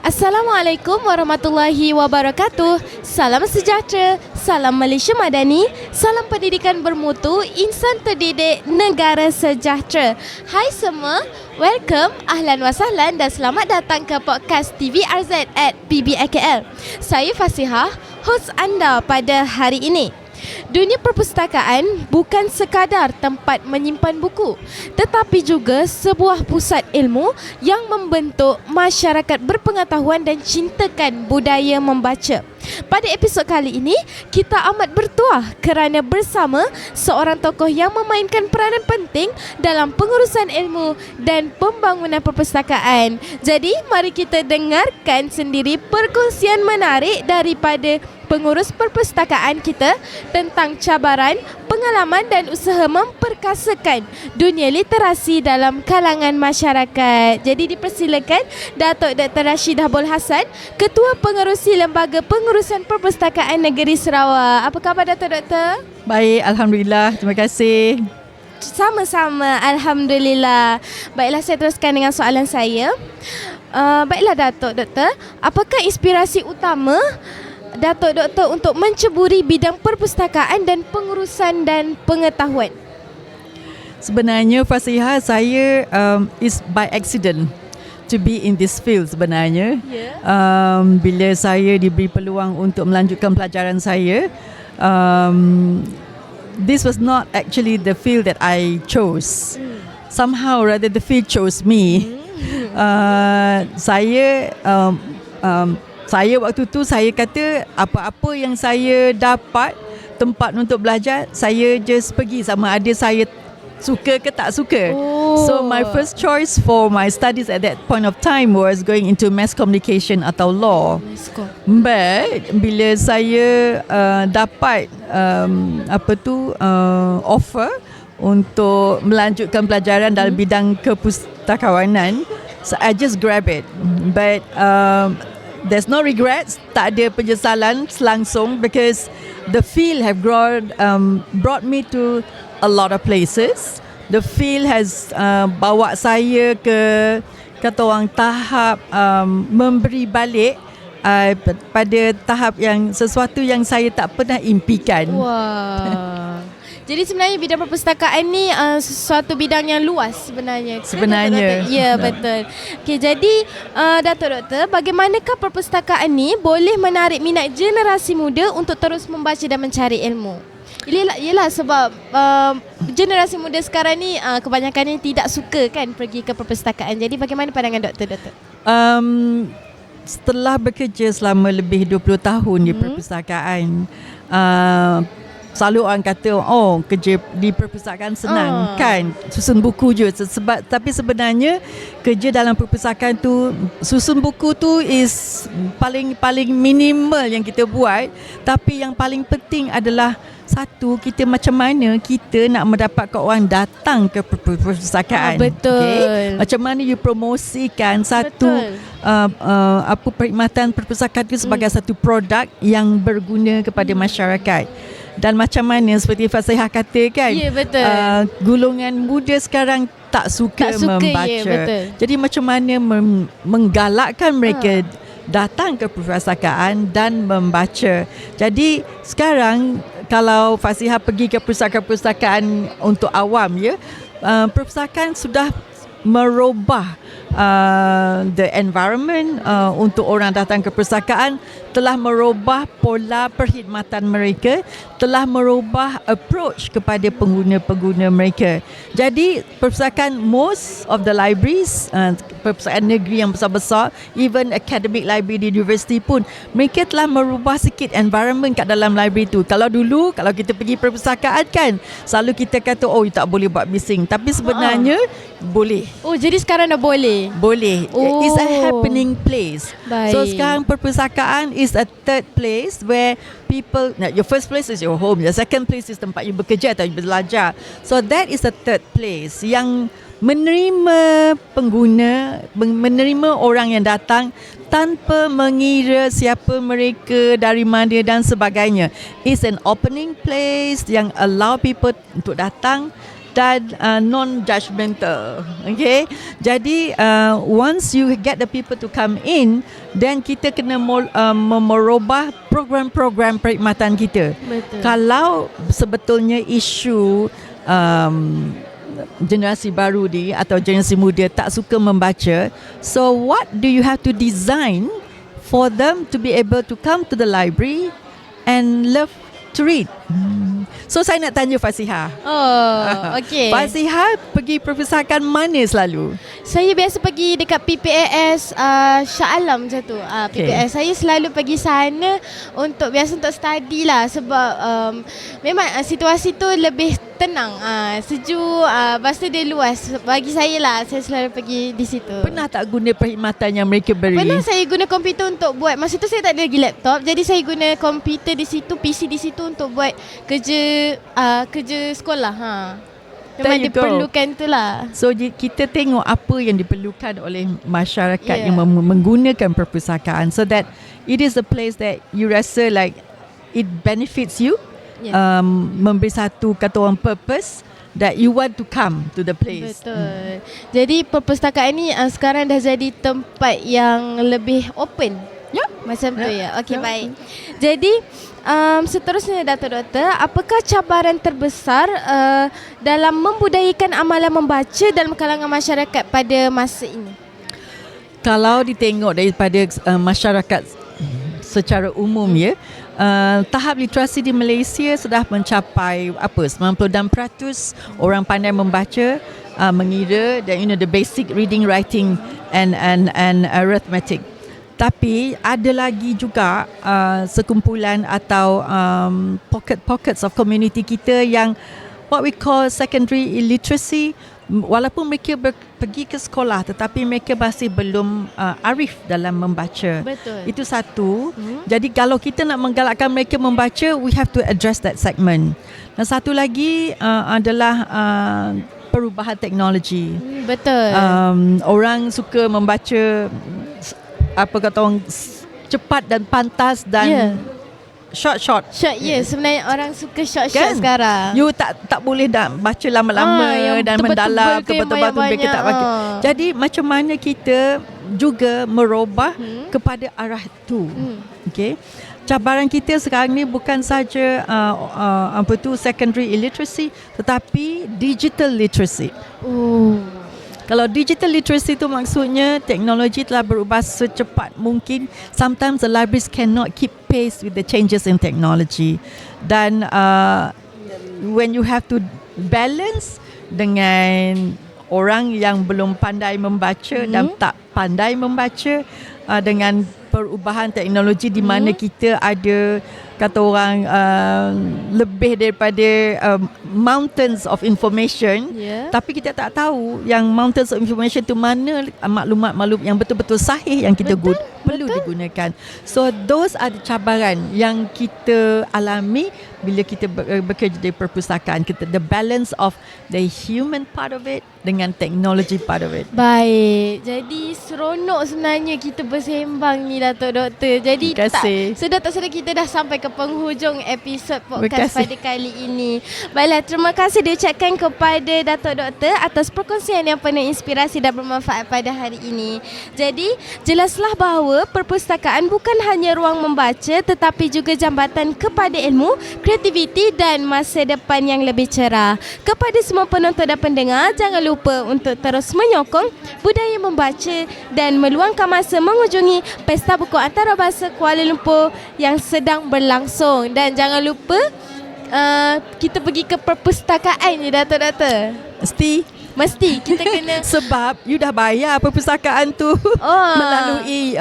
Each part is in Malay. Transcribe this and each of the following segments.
Assalamualaikum warahmatullahi wabarakatuh. Salam sejahtera, salam Malaysia Madani, salam pendidikan bermutu, insan terdidik, negara sejahtera. Hai semua, welcome, ahlan wa sahlan dan selamat datang ke podcast TVRZ at PBAKL. Saya Fasihah, hos anda pada hari ini. Dunia perpustakaan bukan sekadar tempat menyimpan buku, tetapi juga sebuah pusat ilmu yang membentuk masyarakat berpengetahuan dan cintakan budaya membaca. Pada episod kali ini, kita amat bertuah kerana bersama seorang tokoh yang memainkan peranan penting dalam pengurusan ilmu dan pembangunan perpustakaan. Jadi, mari kita dengarkan sendiri perkongsian menarik daripada pengurus perpustakaan kita tentang cabaran, pengalaman dan usaha memperkasakan dunia literasi dalam kalangan masyarakat. Jadi dipersilakan Datuk Dr. Rashidah Bol Hassan, Ketua Pengerusi Lembaga Pengurusan Perpustakaan Negeri Sarawak. Apa khabar Datuk Doktor? Baik, Alhamdulillah. Terima kasih. Sama-sama, Alhamdulillah. Baiklah, saya teruskan dengan soalan saya. Baiklah Datuk Doktor, apakah inspirasi utama Datuk Doktor untuk menceburi bidang perpustakaan dan pengurusan dan pengetahuan? Sebenarnya Fasihah, saya is by accident to be in this field sebenarnya. Bila saya diberi peluang untuk melanjutkan pelajaran saya, this was not actually the field that I chose. Somehow rather the field chose me. Saya waktu tu saya kata apa-apa yang saya dapat tempat untuk belajar, saya just pergi sama ada saya suka ke tak suka. So my first choice for my studies at that point of time was going into mass communication atau law. But bila saya dapat offer untuk melanjutkan pelajaran dalam bidang kepustakawanan, so I just grab it. But there's no regrets, tak ada penyesalan langsung, because the field have brought me to a lot of places. The field has bawa saya ke kata orang tahap memberi balik pada tahap yang sesuatu yang saya tak pernah impikan. Wah. Jadi sebenarnya bidang perpustakaan ni sesuatu bidang yang luas sebenarnya. Sebenarnya. Ya, betul. Okey, jadi Datuk Doktor, bagaimanakah perpustakaan ni boleh menarik minat generasi muda untuk terus membaca dan mencari ilmu? Yelah sebab generasi muda sekarang ni kebanyakannya tidak suka kan pergi ke perpustakaan. Jadi bagaimana pandangan Doktor? Setelah bekerja selama lebih 20 tahun di perpustakaan, selalu orang kata, kerja di perpustakaan senang kan, susun buku je. Tapi sebenarnya kerja dalam perpustakaan tu, susun buku tu is paling minimal yang kita buat. Tapi yang paling penting adalah satu, kita macam mana kita nak mendapatkan orang datang ke perpustakaan. Betul. Okay? Macam mana you promosikan satu perkhidmatan perpustakaan itu sebagai satu produk yang berguna kepada masyarakat. Dan macam mana seperti Fasihah kata kan, ya, betul. Golongan muda sekarang tak suka membaca. Ya, betul. Jadi macam mana menggalakkan mereka datang ke perpustakaan dan membaca. Jadi sekarang kalau Fasihah pergi ke perpustakaan untuk awam, perpustakaan sudah merubah the environment untuk orang datang ke perpustakaan, telah merubah pola perkhidmatan mereka, telah merubah approach kepada pengguna-pengguna mereka. Jadi perpustakaan, most of the libraries, perpustakaan negeri yang besar-besar, even academic library di universiti pun, mereka telah merubah sikit environment kat dalam library tu. Kalau dulu, kalau kita pergi perpustakaan kan, selalu kita kata, you tak boleh buat bising. Tapi sebenarnya boleh. Jadi sekarang dah boleh? Boleh. It's a happening place. Baik. So sekarang perpustakaan is a third place where people, your first place is your home, your second place is tempat you bekerja atau you belajar. So that is a third place yang menerima pengguna, menerima orang yang datang tanpa mengira siapa mereka, dari mana dan sebagainya. It's an opening place yang allow people untuk datang dan non-judgmental. Okay, jadi once you get the people to come in, then kita kena merubah program-program perkhidmatan kita. Betul. Kalau sebetulnya isu generasi baru ni atau generasi muda tak suka membaca, so what do you have to design for them to be able to come to the library and love to read? So saya nak tanya Fasiha. Oh, okey. Fasiha pergi perpustakaan mana selalu? Saya biasa pergi dekat PPAS Shah Alam macam tu. PPAS saya selalu pergi sana untuk study lah, sebab memang situasi tu lebih tenang, sejuk, lepas tu dia luas. Bagi saya lah, saya selalu pergi di situ. Pernah tak guna perkhidmatan yang mereka beri? Pernah saya guna komputer untuk buat. Masa tu saya tak ada lagi laptop, jadi saya guna komputer di situ, PC di situ untuk buat kerja sekolah. Memang diperlukan tu lah. So kita tengok apa yang diperlukan oleh masyarakat Yeah. yang menggunakan perpustakaan, so that it is a place that you rasa like it benefits you. Yeah. Memberi satu kata orang purpose that you want to come to the place. Betul. Jadi perpustakaan ni sekarang dah jadi tempat yang lebih open. Ya. Macam tu ya. Okey, Ya. baik. Jadi seterusnya Dato' Doktor, apakah cabaran terbesar dalam membudayakan amalan membaca dalam kalangan masyarakat pada masa ini? Kalau ditengok daripada masyarakat secara umum ya, tahap literasi di Malaysia sudah mencapai 96% orang pandai membaca, mengira, dan the basic reading, writing and arithmetic. Tapi ada lagi juga sekumpulan atau pockets of community kita yang what we call secondary illiteracy. Walaupun mereka pergi ke sekolah, tetapi mereka masih belum arif dalam membaca. Betul. Itu satu. Jadi kalau kita nak menggalakkan mereka membaca, we have to address that segment. Dan satu lagi adalah perubahan teknologi. Betul. Orang suka membaca cepat dan pantas dan Yeah. short. Short, sebenarnya orang suka short sekarang. You tak boleh dah baca lama-lama yang dan tebal-tebal mendalam, ke, tebal-tebal kita tak bagi. Jadi macam mana kita juga merubah kepada arah itu. Okay. Cabaran kita sekarang ni bukan saja secondary illiteracy, tetapi digital literacy. Kalau digital literacy itu maksudnya teknologi telah berubah secepat mungkin. Sometimes the libraries cannot keep pace with the changes in technology. Dan when you have to balance dengan orang yang belum pandai membaca dan tak pandai membaca, dengan perubahan teknologi di mana kita ada kata orang lebih daripada mountains of information, tapi kita tak tahu yang mountains of information tu mana maklumat-maklumat yang betul-betul sahih yang kita perlu digunakan. So those are the cabaran yang kita alami bila kita bekerja di perpustakaan kita, the balance of the human part of it dengan technology part of it. Baik, jadi seronok sebenarnya kita bersembang ni Dato' Doktor. Jadi sudah tak sedar kita dah sampai ke penghujung episod podcast pada kali ini. Baiklah, terima kasih diucapkan kepada Dato' Doktor atas perkongsian yang penuh inspirasi dan bermanfaat pada hari ini. Jadi, jelaslah bahawa perpustakaan bukan hanya ruang membaca tetapi juga jambatan kepada ilmu, kreativiti dan masa depan yang lebih cerah. Kepada semua penonton dan pendengar, jangan lupa untuk terus menyokong budaya membaca dan meluangkan masa mengunjungi Pesta Buku Antarabangsa Kuala Lumpur yang sedang berlangsung. Dan jangan lupa kita pergi ke perpustakaan ni Dato' Doktor. Mesti kita kena sebab you dah bayar perpustakaan tu melalui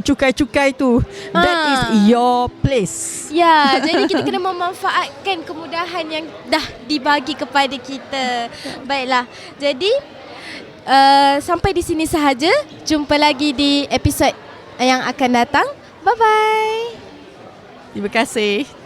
cukai-cukai tu. That is your place. Ya, jadi kita kena memanfaatkan kemudahan yang dah dibagi kepada kita. Baiklah. Jadi sampai di sini sahaja. Jumpa lagi di episod yang akan datang. Bye bye. Terima kasih.